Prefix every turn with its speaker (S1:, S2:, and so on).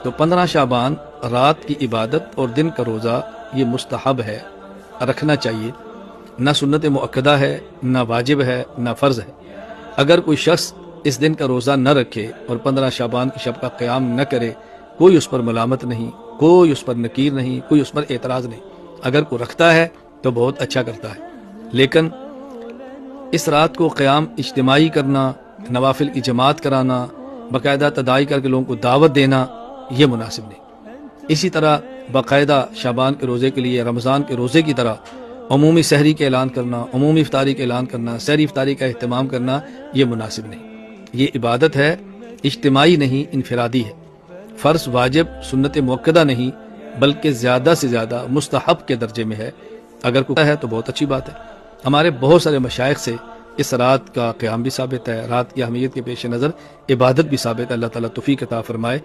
S1: تو 15 شعبان رات کی عبادت اور دن کا روزہ یہ مستحب ہے، رکھنا چاہیے، نہ سنت مؤکدہ ہے، نہ واجب ہے، نہ فرض ہے۔ اگر کوئی شخص اس دن کا روزہ نہ رکھے اور 15 شعبان کی شب کا قیام نہ کرے، کوئی اس پر ملامت نہیں، کوئی اس پر نکیر نہیں، کوئی اس پر اعتراض نہیں۔ اگر کوئی رکھتا ہے تو بہت اچھا کرتا ہے، لیکن اس رات کو قیام اجتماعی کرنا، نوافل کی جماعت کرانا، باقاعدہ تداعی کر کے لوگوں کو دعوت دینا، یہ مناسب نہیں۔ اسی طرح باقاعدہ شعبان کے روزے کے لیے رمضان کے روزے کی طرح عمومی سحری کا اعلان کرنا، عمومی افطاری کا اعلان کرنا، سحری افطاری کا اہتمام کرنا، یہ مناسب نہیں۔ یہ عبادت ہے، اجتماعی نہیں، انفرادی ہے، فرض واجب سنت مؤکدہ نہیں، بلکہ زیادہ سے زیادہ مستحب کے درجے میں ہے۔ اگر کوئی ہے تو بہت اچھی بات ہے۔ ہمارے بہت سارے مشائخ سے اس رات کا قیام بھی ثابت ہے، رات کی اہمیت کے پیش نظر عبادت بھی ثابت ہے۔ اللہ تعالیٰ توفیق عطا فرمائے۔